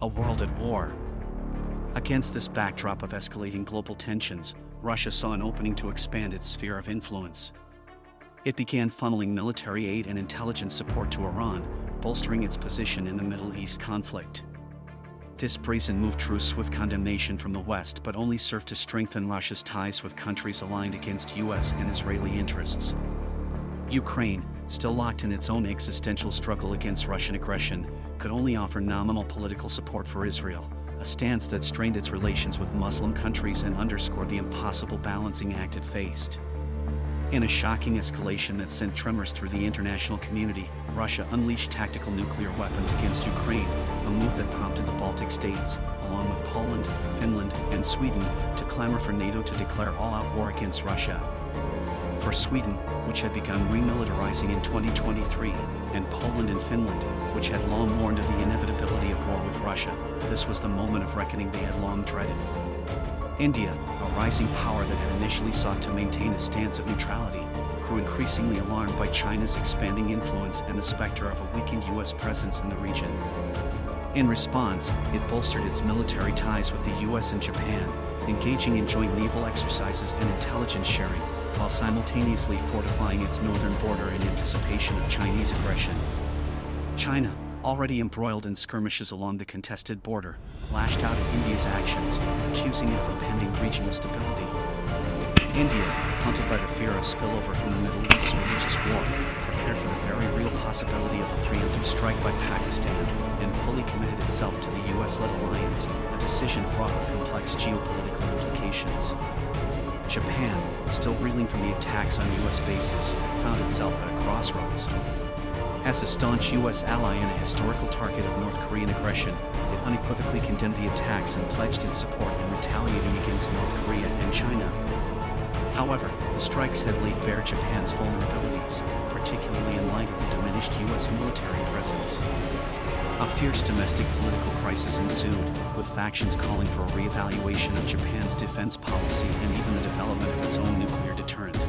A world at war. Against this backdrop of escalating global tensions, Russia saw an opening to expand its sphere of influence. It began funneling military aid and intelligence support to Iran, bolstering its position in the Middle East conflict. This brazen move drew swift condemnation from the West but only served to strengthen Russia's ties with countries aligned against US and Israeli interests. Ukraine, still locked in its own existential struggle against Russian aggression, could only offer nominal political support for Israel, a stance that strained its relations with Muslim countries and underscored the impossible balancing act it faced. In a shocking escalation that sent tremors through the international community, Russia unleashed tactical nuclear weapons against Ukraine, a move that prompted the Baltic states, along with Poland, Finland, and Sweden, to clamor for NATO to declare all-out war against Russia. For Sweden, which had begun remilitarizing in 2023, and Poland and Finland, which had long warned of the inevitability of war with Russia, this was the moment of reckoning they had long dreaded. India, a rising power that had initially sought to maintain a stance of neutrality, grew increasingly alarmed by China's expanding influence and the specter of a weakened US presence in the region. In response, it bolstered its military ties with the US and Japan, engaging in joint naval exercises and intelligence sharing, while simultaneously fortifying its northern border in anticipation of Chinese aggression. China, already embroiled in skirmishes along the contested border, lashed out at India's actions, accusing it of impending regional stability. India, haunted by the fear of spillover from the Middle East's religious war, prepared for the very real possibility of a preemptive strike by Pakistan and fully committed itself to the US-led alliance, a decision fraught with complex geopolitical implications. Japan, still reeling from the attacks on US bases, found itself at a crossroads. As a staunch US ally and a historical target of North Korean aggression, it unequivocally condemned the attacks and pledged its support in retaliating against North Korea and China. However, the strikes had laid bare Japan's vulnerabilities, particularly in light of the diminished US military presence. A fierce domestic political crisis ensued, with factions calling for a reevaluation of Japan's defense policy and even the development of its own nuclear deterrent.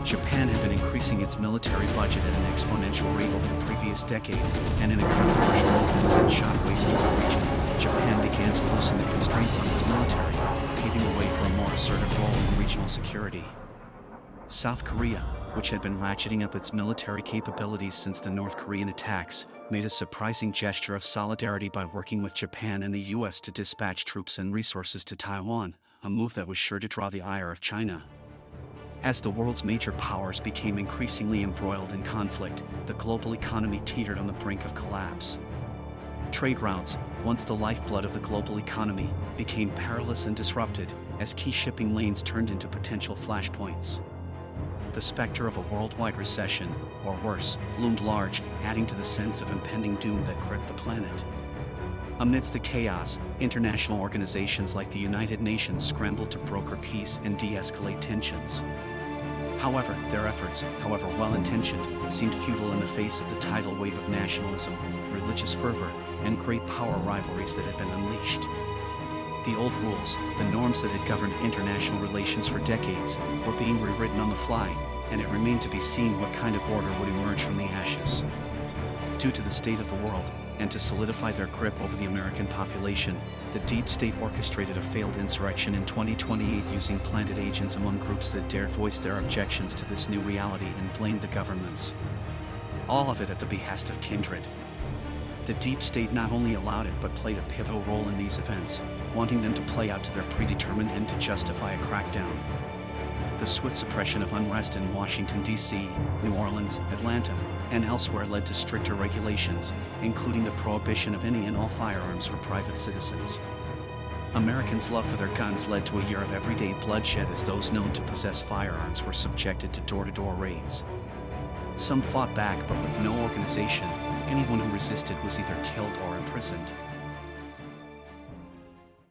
Japan had been increasing its military budget at an exponential rate over the previous decade, and in a controversial move that sent shockwaves through the region, Japan began to loosen the constraints on its military, paving the way for a more assertive role in regional security. South Korea, which had been ratcheting up its military capabilities since the North Korean attacks, made a surprising gesture of solidarity by working with Japan and the US to dispatch troops and resources to Taiwan, a move that was sure to draw the ire of China. As the world's major powers became increasingly embroiled in conflict, the global economy teetered on the brink of collapse. Trade routes, once the lifeblood of the global economy, became perilous and disrupted as key shipping lanes turned into potential flashpoints. The specter of a worldwide recession, or worse, loomed large, adding to the sense of impending doom that gripped the planet. Amidst the chaos, international organizations like the United Nations scrambled to broker peace and de-escalate tensions. However, their efforts, however well-intentioned, seemed futile in the face of the tidal wave of nationalism, religious fervor, and great power rivalries that had been unleashed. The old rules, the norms that had governed international relations for decades, were being rewritten on the fly, and it remained to be seen what kind of order would emerge from the ashes. Due to the state of the world, and to solidify their grip over the American population, the deep state orchestrated a failed insurrection in 2028 using planted agents among groups that dared voice their objections to this new reality and blamed the governments. All of it at the behest of kindred. The deep state not only allowed it but played a pivotal role in these events, wanting them to play out to their predetermined end to justify a crackdown. The swift suppression of unrest in Washington, D.C., New Orleans, Atlanta, and elsewhere led to stricter regulations, including the prohibition of any and all firearms for private citizens. Americans' love for their guns led to a year of everyday bloodshed as those known to possess firearms were subjected to door-to-door raids. Some fought back, but with no organization, anyone who resisted was either killed or imprisoned.